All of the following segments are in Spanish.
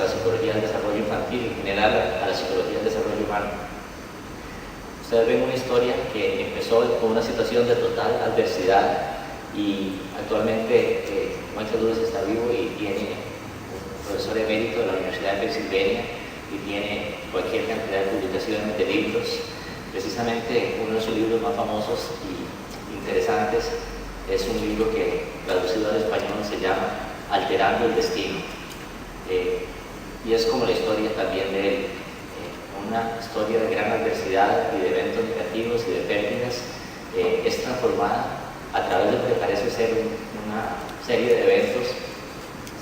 a la psicología del desarrollo infantil, en general a la psicología del desarrollo humano. Ustedes ven una historia que empezó con una situación de total adversidad y actualmente Michael Lewis está vivo y tiene un profesor emérito de la Universidad de Pensilvania y tiene cualquier cantidad de publicaciones de libros. Precisamente uno de sus libros más famosos y interesantes es un libro que traducido al español se llama Alterando el Destino. Y es como la historia también de él, una historia de gran adversidad y de eventos negativos y de pérdidas, es transformada a través de lo que parece ser una serie de eventos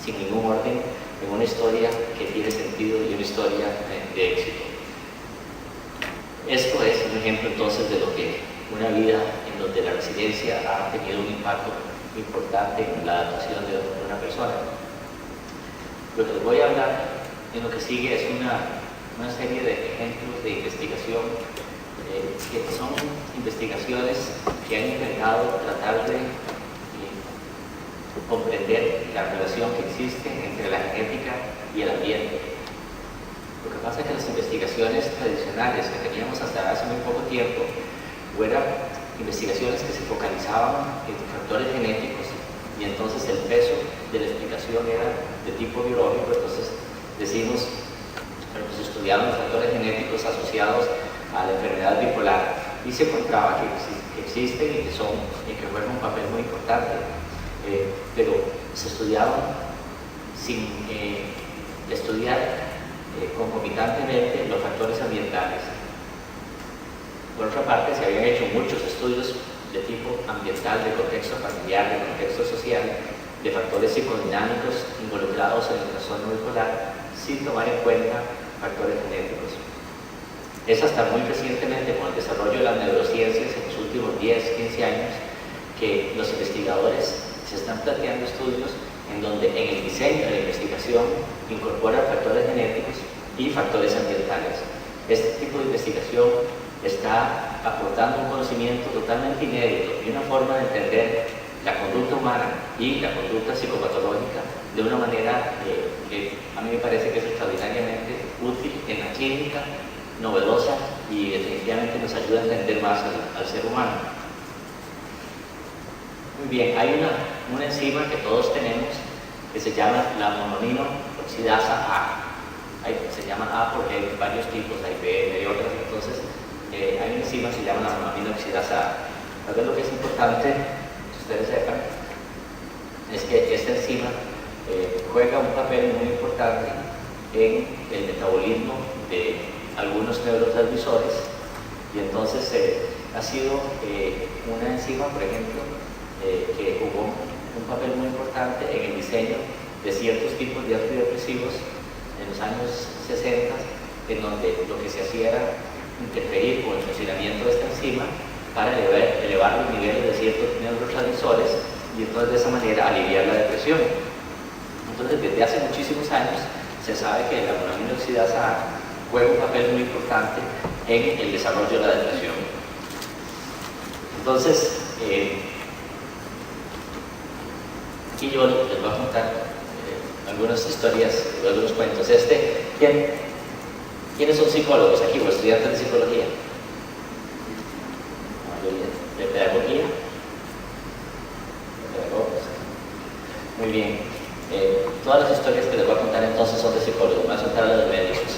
sin ningún orden en una historia que tiene sentido y una historia de éxito. Esto es un ejemplo entonces de lo que una vida en donde la resiliencia ha tenido un impacto importante en la adaptación de una persona. Lo que les voy a hablar en lo que sigue es una serie de ejemplos de investigación que son investigaciones que han intentado tratar de comprender la relación que existe entre la genética y el ambiente. Lo que pasa es que las investigaciones tradicionales que teníamos hasta hace muy poco tiempo eran investigaciones que se focalizaban en factores genéticos y entonces el peso de la explicación era de tipo biológico. Entonces decimos, pero pues estudiaban los factores genéticos asociados a la enfermedad bipolar y se encontraba que existen y que juegan un papel muy importante, pero se estudiaban sin estudiar concomitantemente los factores ambientales. Por otra parte, se habían hecho muchos estudios de tipo ambiental, de contexto familiar, de contexto social, de factores psicodinámicos involucrados en el trastorno bipolar, sin tomar en cuenta factores genéticos. Es hasta muy recientemente, con el desarrollo de las neurociencias en los últimos 10, 15 años, que los investigadores se están planteando estudios en donde en el diseño de la investigación incorporan factores genéticos y factores ambientales. Este tipo de investigación está aportando un conocimiento totalmente inédito y una forma de entender la conducta humana y la conducta psicopatológica de una manera que a mí me parece que es extraordinariamente útil en la clínica, novedosa y definitivamente nos ayuda a entender más al ser humano. Muy bien, hay una enzima que todos tenemos que se llama la monoamino oxidasa A. Se llama A porque hay varios tipos, hay B, hay otras. Entonces hay una enzima que se llama la monoamino oxidasa A. Tal vez lo que es importante que ustedes sepan es que esta enzima juega un papel muy importante en el metabolismo de algunos neurotransmisores y entonces ha sido una enzima, por ejemplo, que jugó un papel muy importante en el diseño de ciertos tipos de antidepresivos en los años 60, en donde lo que se hacía era interferir con el funcionamiento de esta enzima para elevar los niveles de ciertos neurotransmisores y entonces de esa manera aliviar la depresión. Entonces desde hace muchísimos años se sabe que la monoamino oxidasa A juega un papel muy importante en el desarrollo de la depresión. Entonces, aquí yo les voy a contar algunas historias, algunos cuentos. ¿Quiénes son psicólogos aquí o estudiantes de psicología? ¿De pedagogía? ¿De pedagogos? Muy bien. Todas las historias que les voy a contar entonces son de psicólogos. Me voy a soltar a los médicos.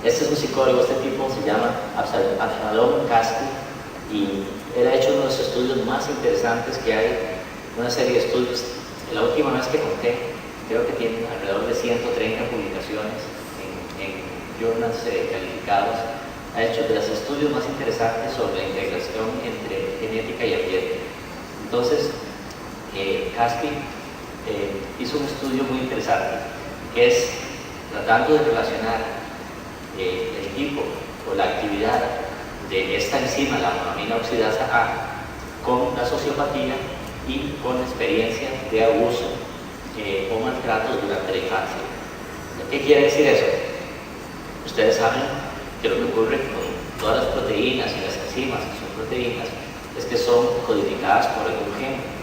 Este es un psicólogo, este tipo se llama Avshalom Kaspi y él ha hecho uno de los estudios más interesantes que hay, una serie de estudios. La última vez que conté, creo que tiene alrededor de 130 publicaciones en journals calificados. Ha hecho de los estudios más interesantes sobre la integración entre genética y ambiente. Entonces, Kaspi hizo un estudio muy interesante, que es tratando de relacionar el tipo o la actividad de esta enzima, la monoamino oxidasa A, con la sociopatía y con experiencias de abuso o maltratos durante la infancia. ¿Qué quiere decir eso? Ustedes saben que lo que ocurre con todas las proteínas y las enzimas, que son proteínas, es que son codificadas por algún gen.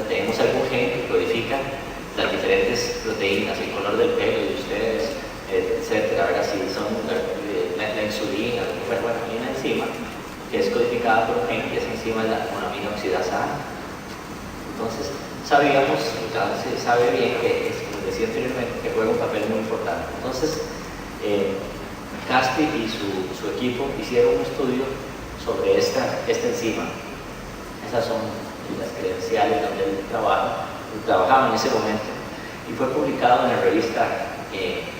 Tenemos algún gen que codifica las diferentes proteínas, el color del pelo, y son la insulina, bueno, hay una enzima que es codificada por un gen, y esa enzima es la monoamina oxidasa A. Entonces, sabíamos, se sabe bien que, como decía anteriormente, que juega un papel muy importante. Entonces, Caspi y su equipo hicieron un estudio sobre esta enzima. Esas son las credenciales donde él trabajaba en ese momento, y fue publicado en la revista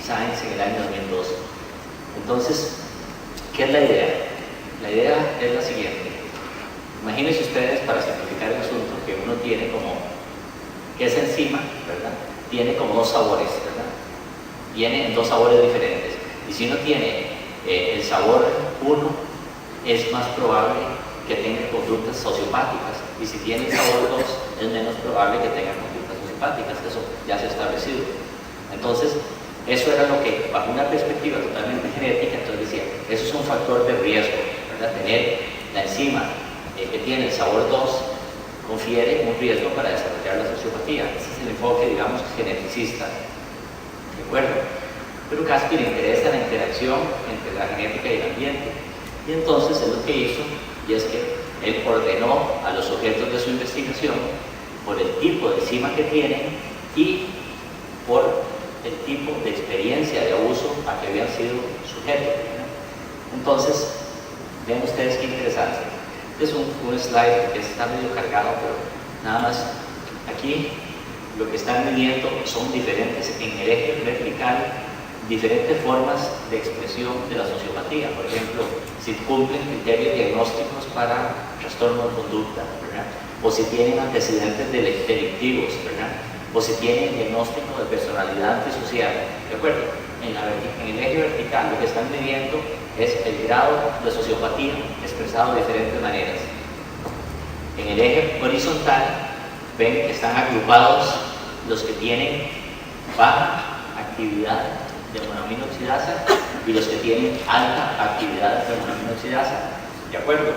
Science en el año 2012. Entonces, ¿qué es la idea? La idea es la siguiente. Imagínense ustedes, para simplificar el asunto, que uno tiene como, que esa enzima, ¿verdad?, tiene como dos sabores, ¿verdad? Viene en dos sabores diferentes. Y si uno tiene el sabor 1, es más probable que tenga conductas sociopáticas. Y si tiene el sabor 2, es menos probable que tenga conductas sociopáticas. Eso ya se ha establecido. Entonces, eso era lo que, bajo una perspectiva totalmente genética, entonces decía, eso es un factor de riesgo, ¿verdad? Tener la enzima que tiene el sabor 2 confiere un riesgo para desarrollar la sociopatía. Ese es el enfoque, digamos, geneticista. ¿De acuerdo? Pero Caspi le interesa la interacción entre la genética y el ambiente. Y entonces es lo que hizo, y es que él ordenó a los sujetos de su investigación por el tipo de enzima que tienen y por el tipo de experiencia de abuso a que habían sido sujetos. Entonces, vean ustedes qué interesante. Este es un slide que está medio cargado, pero nada más aquí lo que están midiendo son diferentes, en el eje vertical, diferentes formas de expresión de la sociopatía. Por ejemplo, si cumplen criterios diagnósticos para trastorno de conducta, ¿verdad?, o si tienen antecedentes delictivos, ¿verdad?, o si tienen diagnóstico de personalidad antisocial. ¿De acuerdo? En el eje vertical lo que están midiendo es el grado de sociopatía expresado de diferentes maneras. En el eje horizontal ven que están agrupados los que tienen baja actividad de monoamina oxidasa y los que tienen alta actividad de monoamina oxidasa. ¿De acuerdo?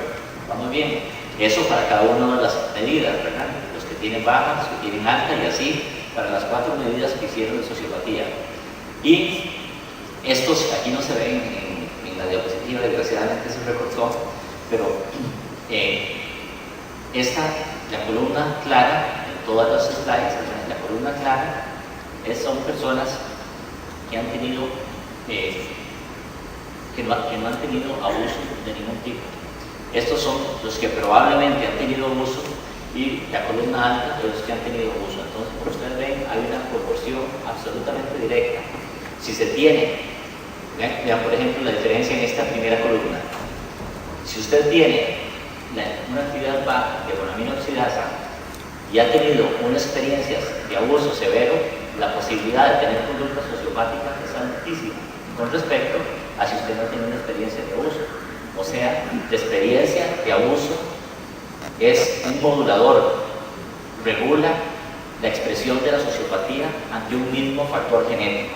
Vamos bien. Eso para cada una de las medidas, ¿verdad? Los que tienen baja, los que tienen alta, y así para las 4 medidas que hicieron de sociopatía. Y estos aquí no se ven en la diapositiva, desgraciadamente se recortó, pero la columna clara en todas las slides, ¿verdad?, la columna clara son personas que han tenido que no han tenido abuso de ningún tipo. Estos son los que probablemente han tenido abuso, y la columna alta de los que han tenido abuso. Entonces, como ustedes ven, hay una proporción absolutamente directa. Si se tiene, vean por ejemplo la diferencia en esta primera columna. Si usted tiene una actividad baja de monoamina oxidasa y ha tenido unas experiencias de abuso severo, la posibilidad de tener conducta sociopática es altísima con respecto a si usted no tiene una experiencia de abuso. O sea, la experiencia de abuso es un modulador, regula la expresión de la sociopatía ante un mismo factor genético.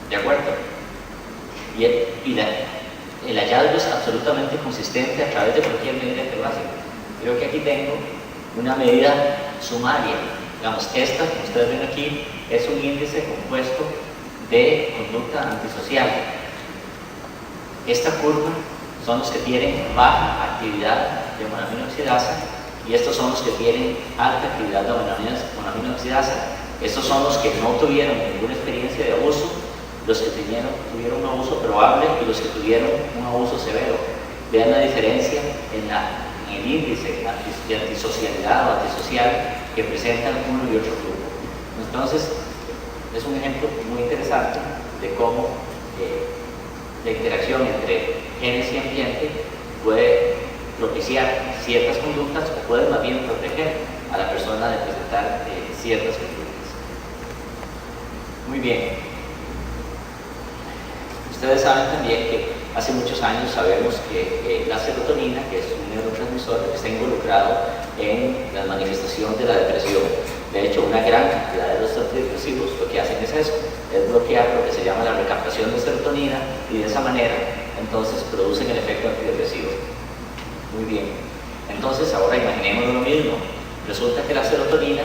¿De acuerdo? Y el hallazgo es absolutamente consistente a través de cualquier medida que lo hace. Creo que aquí tengo una medida sumaria. Digamos, esta, como ustedes ven aquí, es un índice compuesto de conducta antisocial. Esta curva son los que tienen baja actividad de monoamina oxidasa, y estos son los que tienen alta actividad de monoamina oxidasa. Estos son los que no tuvieron ninguna experiencia de abuso, los que tuvieron un abuso probable y los que tuvieron un abuso severo. Vean la diferencia en el índice de antisocialidad o antisocial que presentan uno y otro grupo. Entonces, es un ejemplo muy interesante de cómo la interacción entre genes y ambiente puede propiciar ciertas conductas o puede más bien proteger a la persona de presentar ciertas conductas. Muy bien. Ustedes saben también que hace muchos años sabemos que la serotonina, que es un neurotransmisor, está involucrado en la manifestación de la depresión. De hecho, una gran cantidad de los antidepresivos lo que hacen es eso, es bloquear lo que se llama la recaptación de serotonina, y de esa manera entonces producen el efecto antidepresivo. Muy bien. Entonces ahora imaginemos lo mismo. Resulta que la serotonina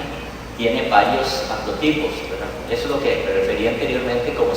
tiene varios haplotipos, ¿verdad? Eso es lo que me refería anteriormente como